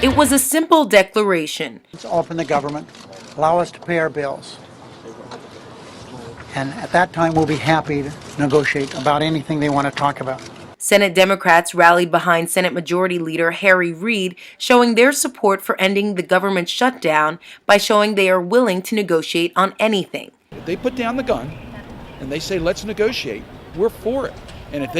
It was a simple declaration. Let's open the government, allow us to pay our bills. And at that time, we'll be happy to negotiate about anything they want to talk about. Senate Democrats rallied behind Senate Majority Leader Reid, showing their support for ending the government shutdown by showing they are willing to negotiate on anything. If they put down the gun and they say, let's negotiate, we're for it. And if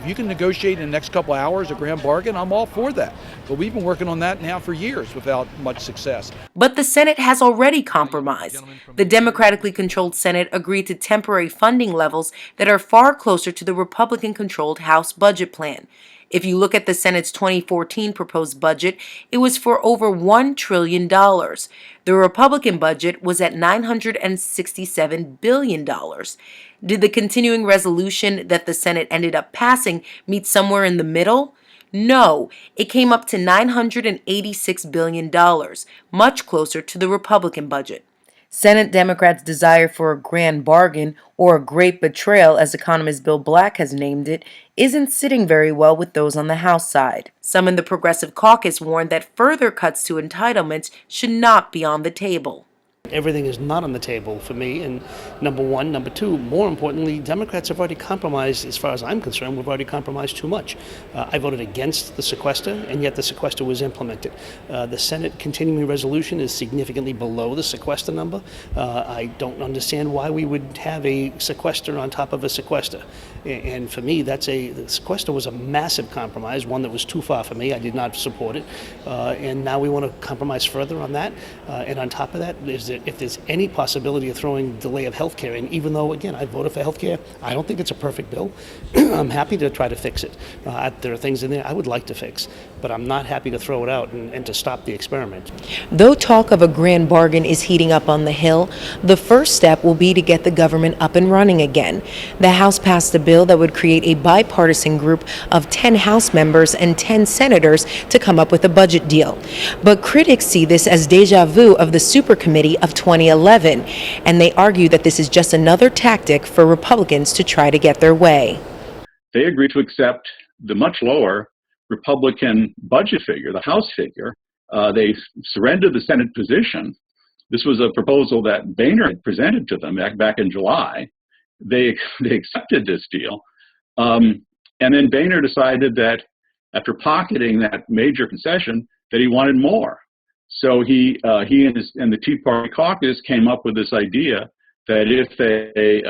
you can negotiate in the next couple of hours a grand bargain, I'm all for that. But we've been working on that now for years without much success. But the Senate has already compromised. The democratically controlled Senate agreed to temporary funding levels that are far closer to the Republican-controlled House budget plan. If you look at the Senate's 2014 proposed budget, it was for over $1 trillion. The Republican budget was at $967 billion. Did the continuing resolution that the Senate ended up passing meet somewhere in the middle? No, it came up to $986 billion, much closer to the Republican budget. Senate Democrats' desire for a grand bargain, or a great betrayal as economist Bill Black has named it, isn't sitting very well with those on the House side. Some in the Progressive Caucus warned that further cuts to entitlements should not be on the table. Everything is not on the table for me, and number one. Number two, more importantly, Democrats have already compromised. As far as I'm concerned, we've already compromised too much. I voted against the sequester, and yet the sequester was implemented. The Senate continuing resolution is significantly below the sequester number. I don't understand why we would have a sequester on top of a sequester. And for me, the sequester was a massive compromise, one that was too far for me. I did not support it. And now we want to compromise further on that. And on top of that, if there's any possibility of throwing delay of health care in, even though, again, I voted for health care, I don't think it's a perfect bill. I'm happy to try to fix it. There are things in there I would like to fix, but I'm not happy to throw it out and to stop the experiment. Though talk of a grand bargain is heating up on the Hill, the first step will be to get the government up and running again. The House passed a bill that would create a bipartisan group of 10 House members and 10 senators to come up with a budget deal. But critics see this as deja vu of the super committee of 2011, and they argue that this is just another tactic for Republicans to try to get their way. They agreed to accept the much lower Republican budget figure, the House figure. They surrendered the Senate position. This was a proposal that Boehner had presented to them back in July. They accepted this deal. And then Boehner decided that after pocketing that major concession, that he wanted more. So he and the Tea Party caucus came up with this idea that if they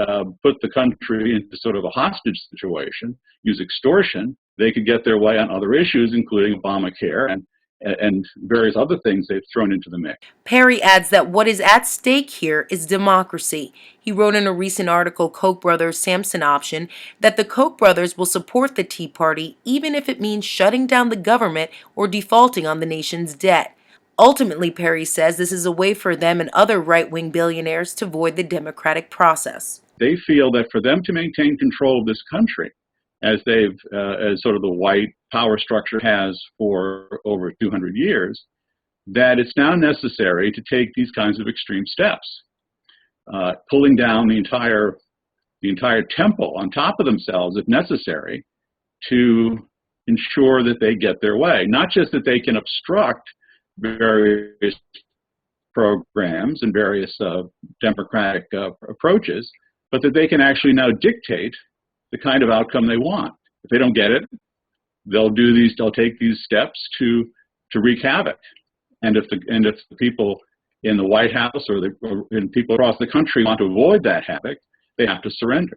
put the country into sort of a hostage situation, use extortion, they could get their way on other issues, including Obamacare and various other things they've thrown into the mix. Perry adds that what is at stake here is democracy. He wrote in a recent article, Koch brothers' Samson option, that the Koch brothers will support the Tea Party even if it means shutting down the government or defaulting on the nation's debt. Ultimately, Perry says this is a way for them and other right-wing billionaires to void the democratic process. They feel that for them to maintain control of this country, as sort of the white power structure has for over 200 years, that it's now necessary to take these kinds of extreme steps, pulling down the entire temple on top of themselves if necessary to ensure that they get their way. Not just that they can obstruct various programs and various democratic approaches, but that they can actually now dictate the kind of outcome they want. If they don't get it, they'll take these steps to wreak havoc. And if the people in the White House or people across the country want to avoid that havoc, they have to surrender.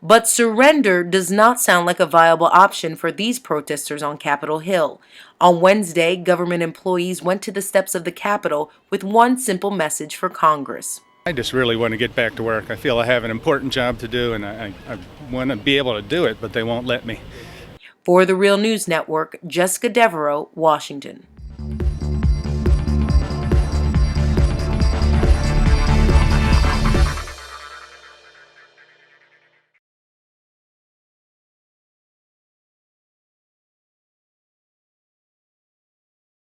But surrender does not sound like a viable option for these protesters on Capitol Hill. On Wednesday, government employees went to the steps of the Capitol with one simple message for Congress. I just really want to get back to work. I feel I have an important job to do, and I want to be able to do it, but they won't let me. For the Real News Network, Jessica Devereaux, Washington.